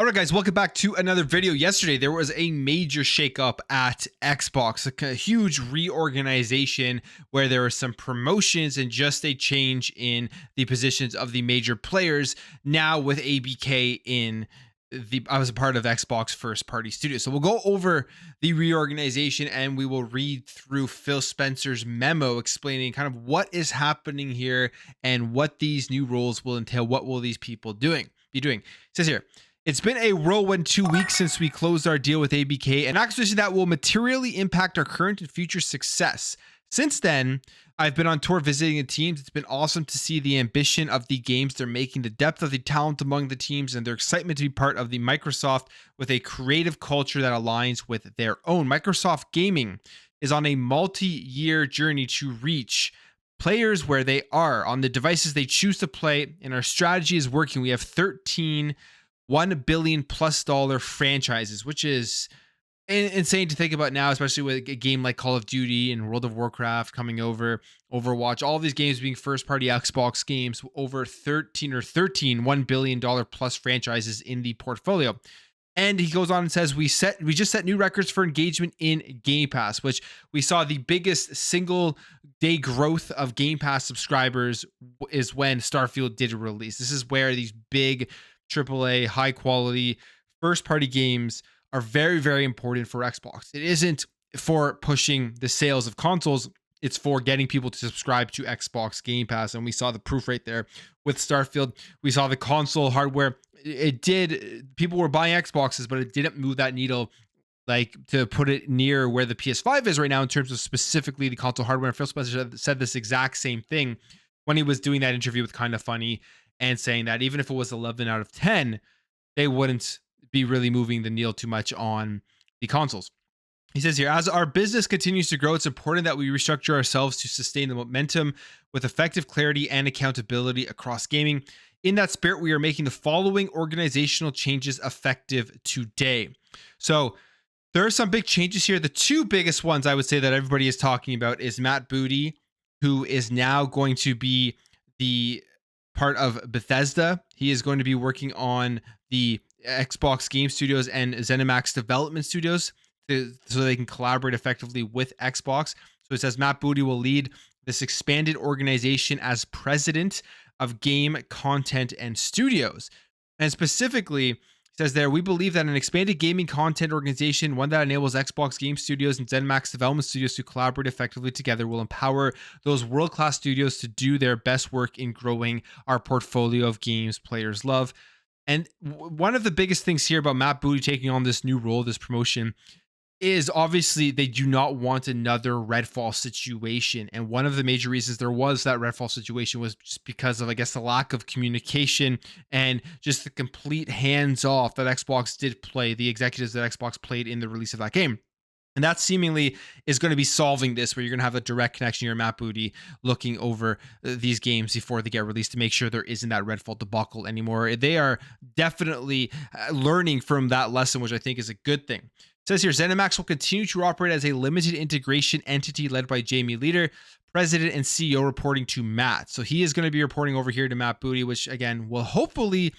Alright guys, welcome back to another video. Yesterday there was a major shakeup at Xbox, a huge reorganization where there were some promotions and just a change in the positions of the major players. Now with ABK in I was a part of Xbox first party studio. So we'll go over the reorganization and we will read through Phil Spencer's memo explaining kind of what is happening here and what these new roles will entail. What will these people be doing? It says here, it's been a whirlwind 2 weeks since we closed our deal with ABK, an acquisition that will materially impact our current and future success. Since then, I've been on tour visiting the teams. It's been awesome to see the ambition of the games they're making, the depth of the talent among the teams, and their excitement to be part of the Microsoft with a creative culture that aligns with their own. Microsoft Gaming is on a multi-year journey to reach players where they are on the devices they choose to play, and our strategy is working. We have 13 $1 billion plus franchises, which is insane to think about now, especially with a game like Call of Duty and World of Warcraft coming over, Overwatch, all these games being first party Xbox games, over 13 $1 billion plus franchises in the portfolio. And he goes on and says, we just set new records for engagement in Game Pass, which we saw the biggest single day growth of Game Pass subscribers is when Starfield did release. This is where these big AAA high quality first party games are very, very important for Xbox. It isn't for pushing the sales of consoles. It's for getting people to subscribe to Xbox Game Pass. And we saw the proof right there with Starfield. We saw the console hardware. People were buying Xboxes, but it didn't move that needle like to put it near where the PS5 is right now in terms of specifically the console hardware. And Phil Spencer said this exact same thing when he was doing that interview with Kinda Funny, and saying that even if it was 11 out of 10, they wouldn't be really moving the needle too much on the consoles. He says here, as our business continues to grow, it's important that we restructure ourselves to sustain the momentum with effective clarity and accountability across gaming. In that spirit, we are making the following organizational changes effective today. So there are some big changes here. The two biggest ones I would say that everybody is talking about is Matt Booty, who is now going to be the part of Bethesda. He is going to be working on the Xbox Game Studios and ZeniMax Development Studios so they can collaborate effectively with Xbox. So it says Matt Booty will lead this expanded organization as president of game content and studios. And specifically, says there, we believe that an expanded gaming content organization, one that enables Xbox Game Studios and ZeniMax Development Studios to collaborate effectively together, will empower those world-class studios to do their best work in growing our portfolio of games players love. And one of the biggest things here about Matt Booty taking on this new role, this promotion, is obviously they do not want another Redfall situation. And one of the major reasons there was that Redfall situation was just because of, I guess, the lack of communication and just the complete hands-off that Xbox did play, the executives that Xbox played in the release of that game. And that seemingly is going to be solving this, where you're going to have a direct connection. Your Matt Booty looking over these games before they get released to make sure there isn't that Redfall debacle anymore. They are definitely learning from that lesson, which I think is a good thing. It says here, ZeniMax will continue to operate as a limited integration entity led by Jamie Leader, president and CEO, reporting to Matt. So he is going to be reporting over here to Matt Booty, which again will hopefully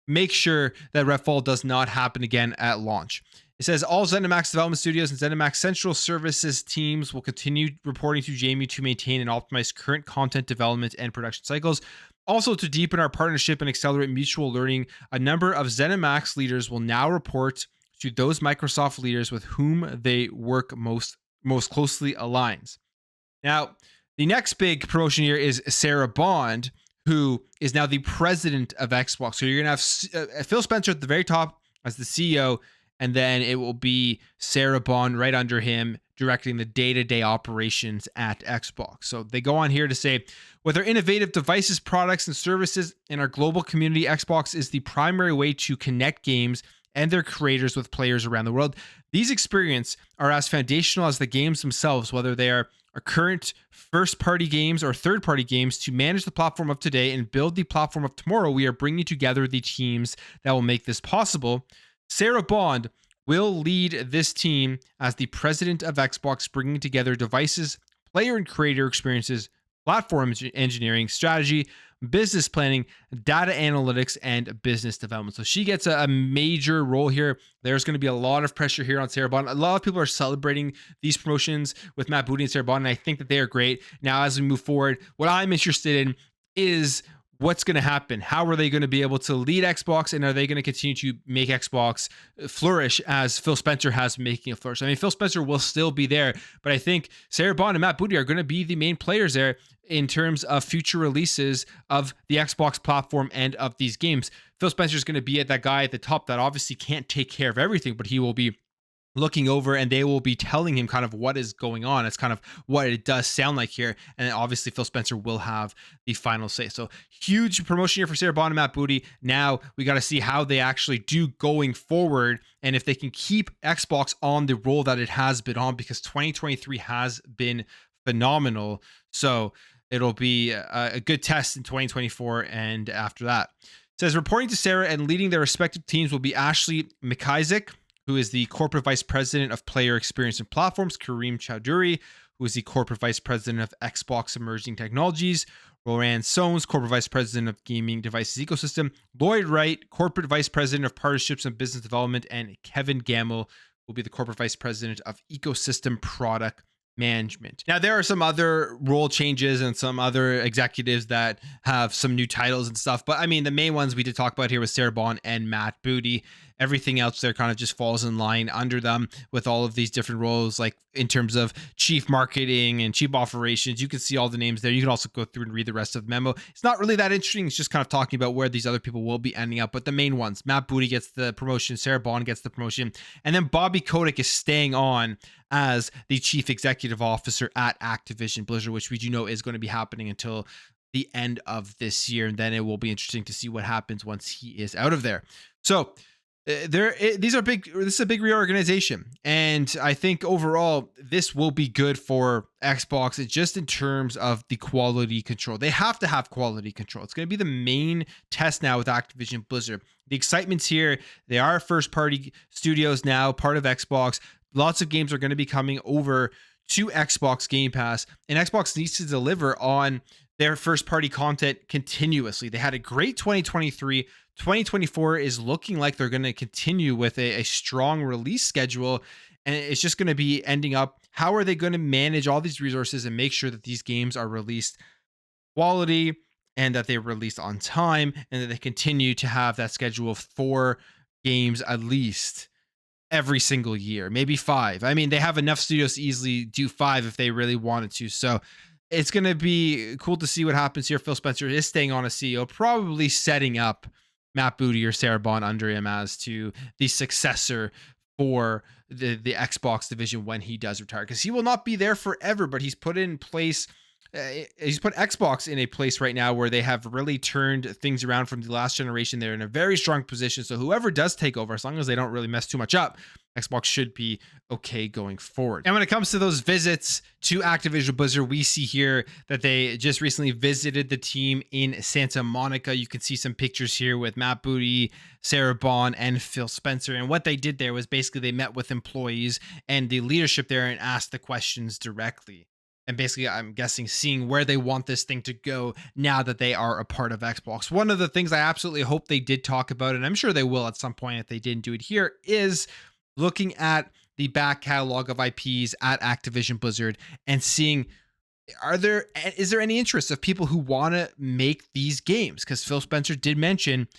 make sure that Redfall does not happen again at launch. It says all ZeniMax Development Studios and ZeniMax Central Services teams will continue reporting to Jamie to maintain and optimize current content development and production cycles. Also, to deepen our partnership and accelerate mutual learning, a number of ZeniMax leaders will now report to those Microsoft leaders with whom they work most closely aligns. Now, the next big promotion here is Sarah Bond, who is now the president of Xbox. So you're going to have Phil Spencer at the very top as the CEO, and then it will be Sarah Bond right under him directing the day-to-day operations at Xbox. So they go on here to say, with our innovative devices, products, and services in our global community, Xbox is the primary way to connect games and their creators with players around the world. These experiences are as foundational as the games themselves, whether they are our current first-party games or third-party games. To manage the platform of today and build the platform of tomorrow, we are bringing together the teams that will make this possible. Sarah Bond will lead this team as the president of Xbox, bringing together devices, player and creator experiences, platform engineering, strategy, business planning, data analytics, and business development. So she gets a major role here. There's going to be a lot of pressure here on Sarah Bond. A lot of people are celebrating these promotions with Matt Booty and Sarah Bond, and I think that they are great. Now, as we move forward, what I'm interested in is what's going to happen. How are they going to be able to lead Xbox, and are they going to continue to make Xbox flourish as Phil Spencer has making it flourish? I mean, Phil Spencer will still be there, but I think Sarah Bond and Matt Booty are going to be the main players there in terms of future releases of the Xbox platform and of these games. Phil Spencer is going to be at that guy at the top that obviously can't take care of everything, but he will be looking over, and they will be telling him kind of what is going on. It's kind of what it does sound like here. And obviously Phil Spencer will have the final say. So huge promotion here for Sarah Bond and Matt Booty. Now we got to see how they actually do going forward, and if they can keep Xbox on the roll that it has been on, because 2023 has been phenomenal. So it'll be a good test in 2024 and after that. It says, reporting to Sarah and leading their respective teams will be Ashley McIsaac, who is the Corporate Vice President of Player Experience and Platforms, Kareem Chowdhury, who is the Corporate Vice President of Xbox Emerging Technologies, Roran Soames, Corporate Vice President of Gaming Devices Ecosystem, Lloyd Wright, Corporate Vice President of Partnerships and Business Development, and Kevin Gamble will be the Corporate Vice President of Ecosystem Product Management. Now, there are some other role changes and some other executives that have some new titles and stuff, but I mean, the main ones we did talk about here was Sarah Bond and Matt Booty. Everything else there kind of just falls in line under them with all of these different roles, like in terms of chief marketing and chief operations. You can see all the names there. You can also go through and read the rest of the memo. It's not really that interesting. It's just kind of talking about where these other people will be ending up. But the main ones, Matt Booty gets the promotion, Sarah Bond gets the promotion, and then Bobby Kotick is staying on as the chief executive officer at Activision Blizzard, which we do know is going to be happening until the end of this year. And then it will be interesting to see what happens once he is out of there. So these are big. This is a big reorganization, and I think overall this will be good for Xbox. It's just in terms of the quality control. They have to have quality control. It's going to be the main test now with Activision Blizzard. The excitement's here. They are first-party studios now, part of Xbox. Lots of games are going to be coming over to Xbox Game Pass, and Xbox needs to deliver on their first-party content continuously. They had a great 2023. 2024 is looking like they're going to continue with a strong release schedule, and it's just going to be ending up, how are they going to manage all these resources and make sure that these games are released quality and that they're released on time, and that they continue to have that schedule of 4 games at least every single year, maybe 5. I mean, they have enough studios to easily do 5 if they really wanted to. So it's going to be cool to see what happens here. Phil Spencer is staying on as CEO, probably setting up Matt Booty or Sarah Bond under him as to the successor for the Xbox division when he does retire, because he will not be there forever, but he's put in place. He's put Xbox in a place right now where they have really turned things around from the last generation. They're in a very strong position. So whoever does take over, as long as they don't really mess too much up, Xbox should be okay going forward. And when it comes to those visits to Activision Blizzard, we see here that they just recently visited the team in Santa Monica. You can see some pictures here with Matt Booty, Sarah Bond, and Phil Spencer. And what they did there was basically they met with employees and the leadership there and asked the questions directly. And basically, I'm guessing, seeing where they want this thing to go now that they are a part of Xbox. One of the things I absolutely hope they did talk about, and I'm sure they will at some point if they didn't do it here, is looking at the back catalog of IPs at Activision Blizzard and seeing, is there any interest of people who want to make these games? Because Phil Spencer did mention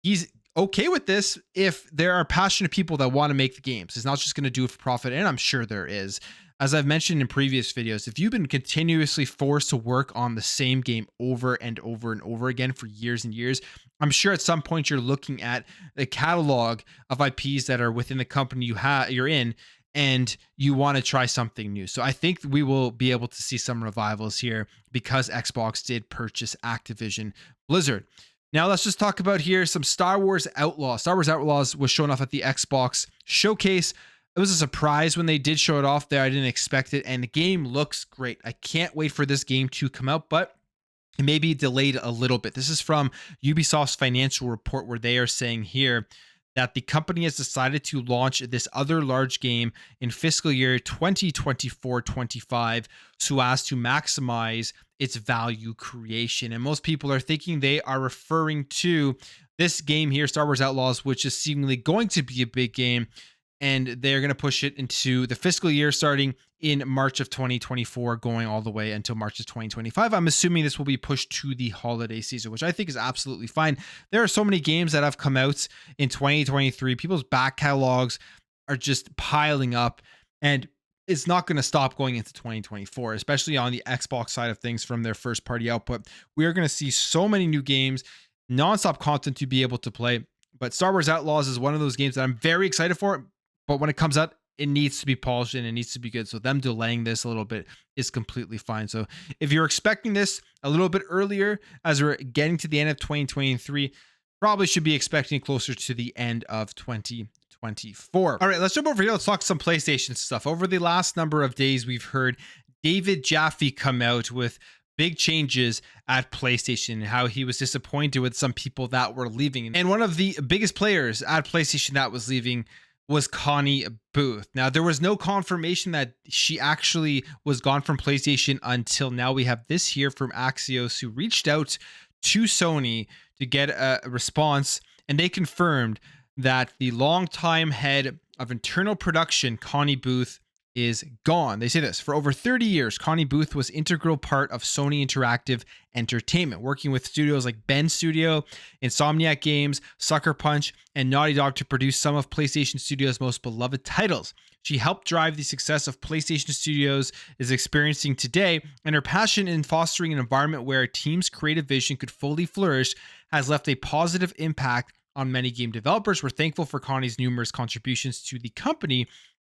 he's okay with this if there are passionate people that want to make the games. He's not just going to do it for profit, and I'm sure there is. As I've mentioned in previous videos, if you've been continuously forced to work on the same game over and over and over again for years and years, I'm sure at some point you're looking at the catalog of IPs that are within the company you're in, and you want to try something new. So I think we will be able to see some revivals here because Xbox did purchase Activision Blizzard. Now let's just talk about here some Star Wars Outlaws. Star Wars Outlaws was shown off at the Xbox showcase. It was a surprise when they did show it off there. I didn't expect it, and the game looks great. I can't wait for this game to come out, but it may be delayed a little bit. This is from Ubisoft's financial report, where they are saying here that the company has decided to launch this other large game in fiscal year 2024-25 so as to maximize its value creation. And most people are thinking they are referring to this game here, Star Wars Outlaws, which is seemingly going to be a big game. And they're going to push it into the fiscal year starting in March of 2024, going all the way until March of 2025. I'm assuming this will be pushed to the holiday season, which I think is absolutely fine. There are so many games that have come out in 2023. People's back catalogs are just piling up, and it's not going to stop going into 2024, especially on the Xbox side of things from their first party output. We are going to see so many new games, nonstop content to be able to play. But Star Wars Outlaws is one of those games that I'm very excited for. But when it comes out, it needs to be polished and it needs to be good. So them delaying this a little bit is completely fine. So if you're expecting this a little bit earlier, as we're getting to the end of 2023, probably should be expecting closer to the end of 2024. All right, let's jump over here. Let's talk some PlayStation stuff. Over the last number of days, we've heard David Jaffe come out with big changes at PlayStation and how he was disappointed with some people that were leaving. And one of the biggest players at PlayStation that was leaving was Connie Booth. Now, there was no confirmation that she actually was gone from PlayStation until now. We have this here from Axios, who reached out to Sony to get a response, and they confirmed that the longtime head of internal production, Connie Booth, is gone. They say this: for over 30 years, Connie Booth was integral part of Sony Interactive Entertainment, working with studios like Ben Studio, Insomniac Games, Sucker Punch, and Naughty Dog to produce some of PlayStation Studios' most beloved titles. She helped drive the success of PlayStation Studios is experiencing today, and her passion in fostering an environment where a team's creative vision could fully flourish has left a positive impact on many game developers. We're thankful for Connie's numerous contributions to the company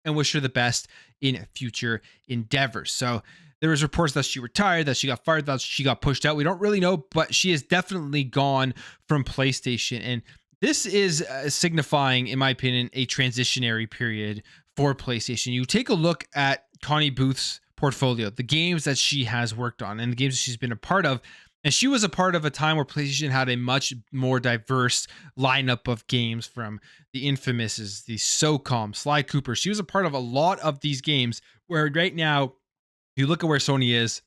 and wish her the best in future endeavors. So there was reports that she retired, that she got fired, that she got pushed out. We don't really know, but she is definitely gone from PlayStation. And this is signifying, in my opinion, a transitionary period for PlayStation. You take a look at Connie Booth's portfolio, the games that she has worked on and the games that she's been a part of. And she was a part of a time where PlayStation had a much more diverse lineup of games, from the Infamouses, the SOCOM, Sly Cooper. She was a part of a lot of these games, where right now you look at where Sony is,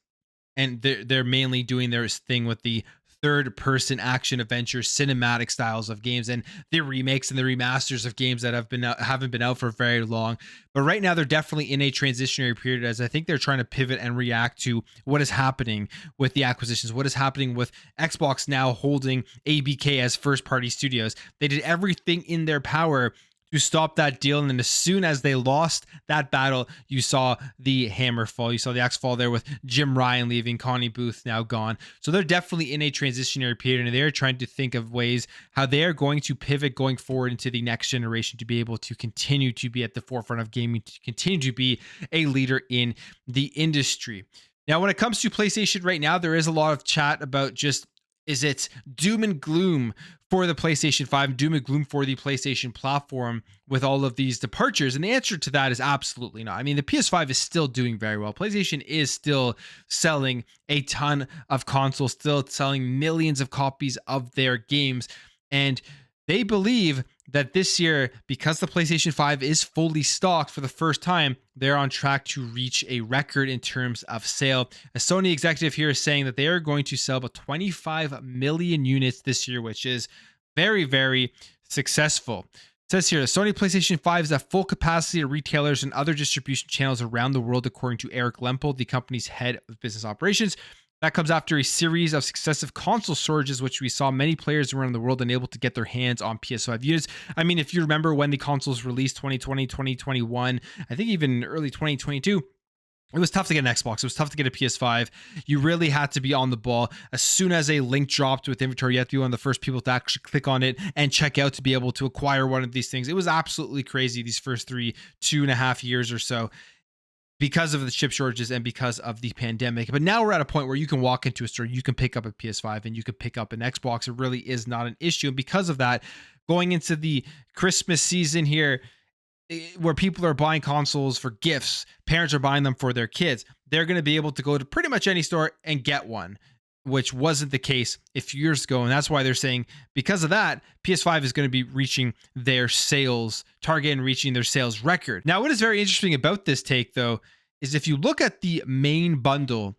and they're mainly doing their thing with the third-person action adventure cinematic styles of games and the remakes and the remasters of games that haven't been out for very long. But right now they're definitely in a transitionary period, as I think they're trying to pivot and react to what is happening with the acquisitions, what is happening with Xbox now holding ABK as first-party studios. They did everything in their power to stop that deal, and then as soon as they lost that battle, you saw the hammer fall. You saw the axe fall there with Jim Ryan leaving, Connie Booth now gone. So they're definitely in a transitionary period, and they're trying to think of ways how they are going to pivot going forward into the next generation to be able to continue to be at the forefront of gaming, to continue to be a leader in the industry. Now, when it comes to PlayStation right now, there is a lot of chat about just, is it doom and gloom for the PlayStation 5, doom and gloom for the PlayStation platform with all of these departures? And the answer to that is absolutely not. I mean, the PS5 is still doing very well. PlayStation is still selling a ton of consoles, still selling millions of copies of their games. And they believe that this year, because the PlayStation 5 is fully stocked for the first time, they're on track to reach a record in terms of sale. A Sony executive here is saying that they are going to sell about 25 million units this year, which is very, very successful. It says here, the Sony PlayStation 5 is at full capacity at retailers and other distribution channels around the world, according to Eric Lempel, the company's head of business operations. That comes after a series of successive console surges, which we saw many players around the world unable to get their hands on PS5 units. I mean, if you remember when the consoles released 2020, 2021, I think even early 2022, it was tough to get an Xbox. It was tough to get a PS5. You really had to be on the ball. As soon as a link dropped with inventory, you had to be one of the first people to actually click on it and check out to be able to acquire one of these things. It was absolutely crazy these first 2.5 years or so, because of the chip shortages and because of the pandemic. But now we're at a point where you can walk into a store, you can pick up a PS5 and you can pick up an Xbox. It really is not an issue. And because of that, going into the Christmas season here, where people are buying consoles for gifts, parents are buying them for their kids, they're going to be able to go to pretty much any store and get one, which wasn't the case a few years ago. And that's why they're saying, because of that, PS5 is going to be reaching their sales target and reaching their sales record. Now, what is very interesting about this take, though, is if you look at the main bundle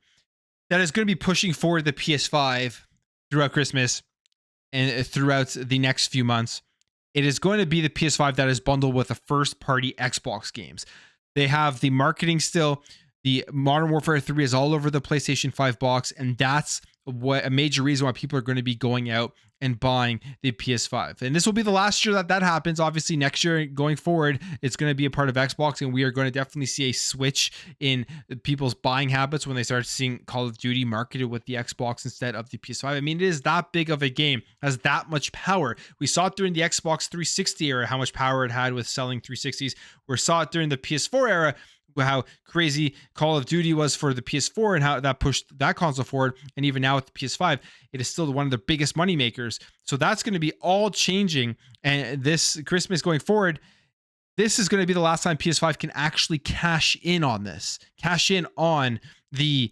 that is going to be pushing forward the PS5 throughout Christmas and throughout the next few months. It is going to be the PS5 that is bundled with the first party Xbox games. They have the marketing still. The Modern Warfare 3 is all over the PlayStation 5 box, and that's what a major reason why people are going to be going out and buying the PS5. And this will be the last year that happens. Obviously, next year going forward, it's going to be a part of Xbox, and we are going to definitely see a switch in people's buying habits when they start seeing Call of Duty marketed with the Xbox instead of the PS5. I mean, it is that big of a game, has that much power. We saw it during the Xbox 360 era, how much power it had with selling 360s. We saw it during the PS4 era, how crazy Call of Duty was for the PS4 and how that pushed that console forward. And even now with the PS5, it is still one of the biggest money makers. So that's going to be all changing. And this Christmas going forward, this is going to be the last time PS5 can actually cash in on the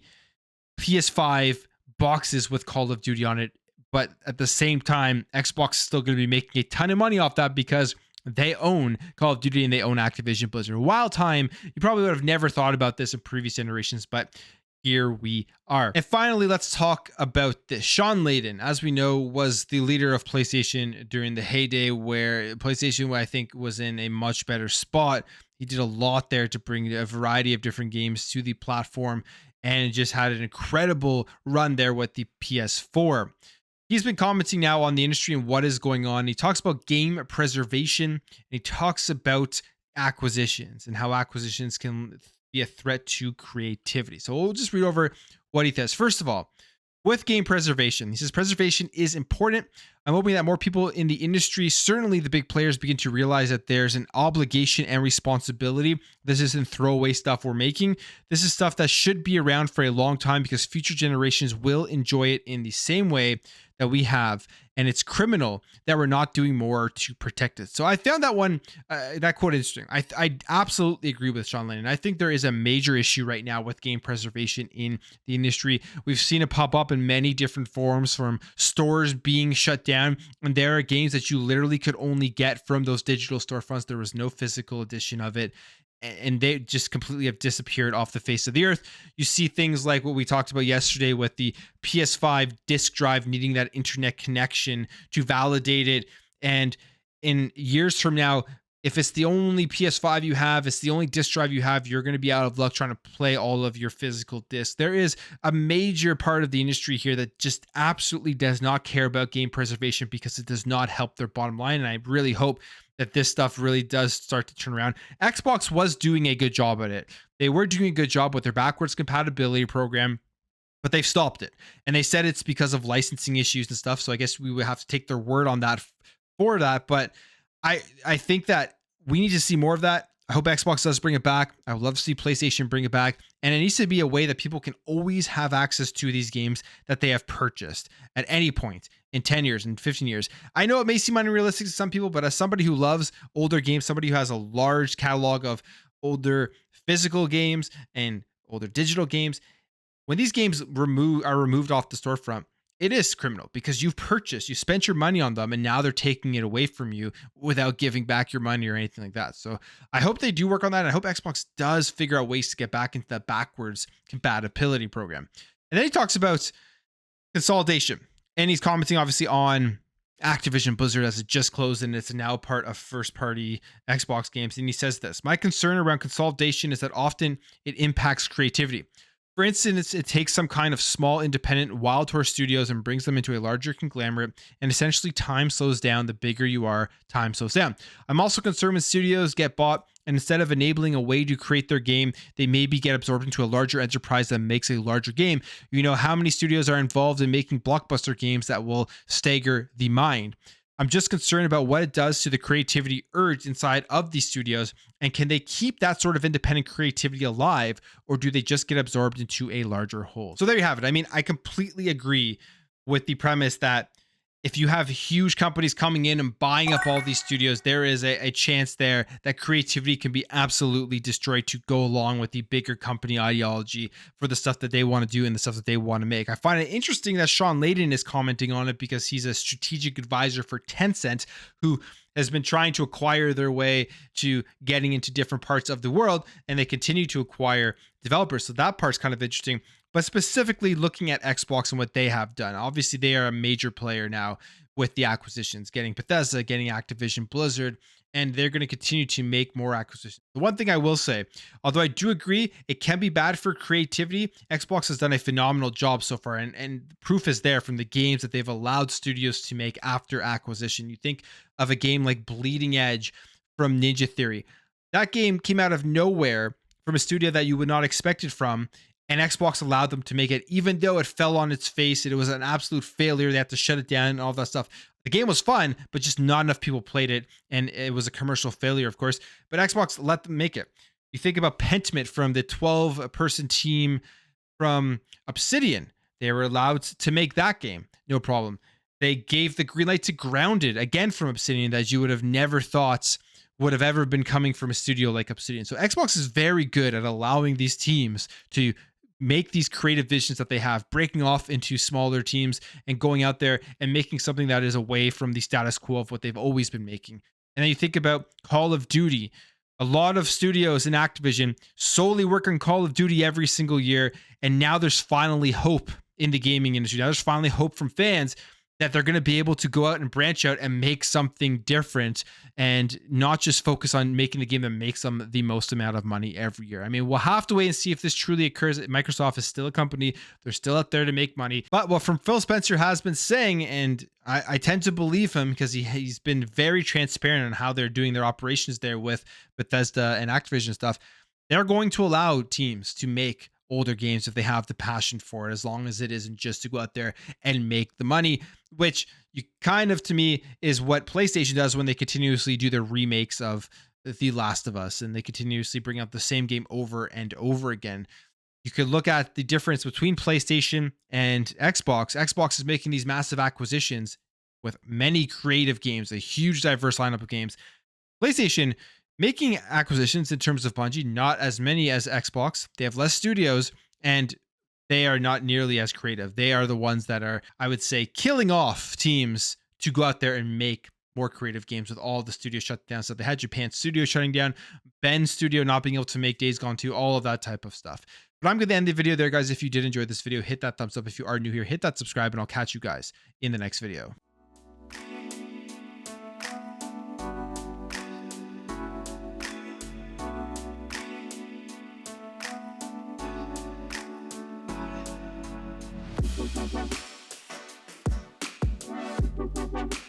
PS5 boxes with Call of Duty on it. But at the same time, Xbox is still going to be making a ton of money off that because they own Call of Duty and they own Activision Blizzard. Wild time. You probably would have never thought about this in previous generations, but here we are. And finally, let's talk about this. Sean Layden, as we know, was the leader of PlayStation during the heyday where PlayStation, I think, was in a much better spot. He did a lot there to bring a variety of different games to the platform and just had an incredible run there with the PS4. He's been commenting now on the industry and what is going on. He talks about game preservation, and he talks about acquisitions and how acquisitions can be a threat to creativity. So we'll just read over what he says. First of all, with game preservation, he says preservation is important. I'm hoping that more people in the industry, certainly the big players, begin to realize that there's an obligation and responsibility. This isn't throwaway stuff we're making. This is stuff that should be around for a long time because future generations will enjoy it in the same way that we have, and it's criminal that we're not doing more to protect it. So I found that one, that quote interesting. I absolutely agree with Sean Layden. I think there is a major issue right now with game preservation in the industry. We've seen it pop up in many different forms, from stores being shut down, and there are games that you literally could only get from those digital storefronts. There was no physical edition of it, and they just completely have disappeared off the face of the earth. You see things like what we talked about yesterday with the PS5 disk drive needing that internet connection to validate it. And in years from now, if it's the only PS5 you have, it's the only disk drive you have, you're going to be out of luck trying to play all of your physical discs. There is a major part of the industry here that just absolutely does not care about game preservation because it does not help their bottom line. And I really hope that this stuff really does start to turn around. Xbox was doing a good job at it. They were doing a good job with their backwards compatibility program, but they've stopped it. And they said it's because of licensing issues and stuff. So I guess we would have to take their word on that for that. But I think that we need to see more of that. I hope Xbox does bring it back. I would love to see PlayStation bring it back. And it needs to be a way that people can always have access to these games that they have purchased at any point in 10 years and 15 years. I know it may seem unrealistic to some people, but as somebody who loves older games, somebody who has a large catalog of older physical games and older digital games, when these games are removed off the storefront, it is criminal because you spent your money on them, and now they're taking it away from you without giving back your money or anything like that. So I hope they do work on that. And I hope Xbox does figure out ways to get back into that backwards compatibility program. And then he talks about consolidation, and he's commenting obviously on Activision Blizzard as it just closed and it's now part of first party Xbox games. And he says this: my concern around consolidation is that often it impacts creativity. For instance, it takes some kind of small independent Wild Horse Studios and brings them into a larger conglomerate, and essentially time slows down. The bigger you are, time slows down. I'm also concerned when studios get bought, and instead of enabling a way to create their game, they maybe get absorbed into a larger enterprise that makes a larger game. You know how many studios are involved in making blockbuster games that will stagger the mind. I'm just concerned about what it does to the creativity urge inside of these studios, and can they keep that sort of independent creativity alive, or do they just get absorbed into a larger whole? So there you have it. I mean, I completely agree with the premise that if you have huge companies coming in and buying up all these studios, there is a chance there that creativity can be absolutely destroyed to go along with the bigger company ideology for the stuff that they want to do and the stuff that they want to make. I find it interesting that Sean Layden is commenting on it because he's a strategic advisor for Tencent, who has been trying to acquire their way to getting into different parts of the world, and they continue to acquire developers. So that part's kind of interesting. but specifically looking at Xbox and what they have done. Obviously, they are a major player now with the acquisitions, getting Bethesda, getting Activision Blizzard, and they're going to continue to make more acquisitions. The one thing I will say, although I do agree it can be bad for creativity, Xbox has done a phenomenal job so far, and proof is there from the games that they've allowed studios to make after acquisition. You think of a game like Bleeding Edge from Ninja Theory. That game came out of nowhere from a studio that you would not expect it from, and Xbox allowed them to make it, even though it fell on its face and it was an absolute failure. They had to shut it down and all that stuff. The game was fun, but just not enough people played it, and it was a commercial failure, of course. But Xbox let them make it. You think about Pentiment from the 12-person team from Obsidian. They were allowed to make that game, no problem. They gave the green light to Grounded, again from Obsidian, that you would have never thought would have ever been coming from a studio like Obsidian. So Xbox is very good at allowing these teams to make these creative visions that they have, breaking off into smaller teams and going out there and making something that is away from the status quo of what they've always been making. And then you think about Call of Duty. A lot of studios in Activision solely work on Call of Duty every single year, and now there's finally hope in the gaming industry. Now there's finally hope from fans that they're going to be able to go out and branch out and make something different and not just focus on making the game that makes them the most amount of money every year. I mean, we'll have to wait and see if this truly occurs. Microsoft is still a company. They're still out there to make money. But what from Phil Spencer has been saying, and I tend to believe him because he's been very transparent on how they're doing their operations there with Bethesda and Activision stuff. They're going to allow teams to make older games if they have the passion for it, as long as it isn't just to go out there and make the money, which you kind of, to me, is what PlayStation does when they continuously do their remakes of The Last of Us, and they continuously bring out the same game over and over again. You could look at the difference between PlayStation and Xbox. Xbox is making these massive acquisitions with many creative games, a huge diverse lineup of games. PlayStation making acquisitions in terms of Bungie, not as many as Xbox. They have less studios, and they are not nearly as creative. They are the ones that are, I would say, killing off teams to go out there and make more creative games with all the studios shut down. So they had Japan Studio shutting down, Ben's studio not being able to make Days Gone 2, all of that type of stuff. But I'm going to end the video there, guys. If you did enjoy this video, hit that thumbs up. If you are new here, hit that subscribe, and I'll catch you guys in the next video. Thank you.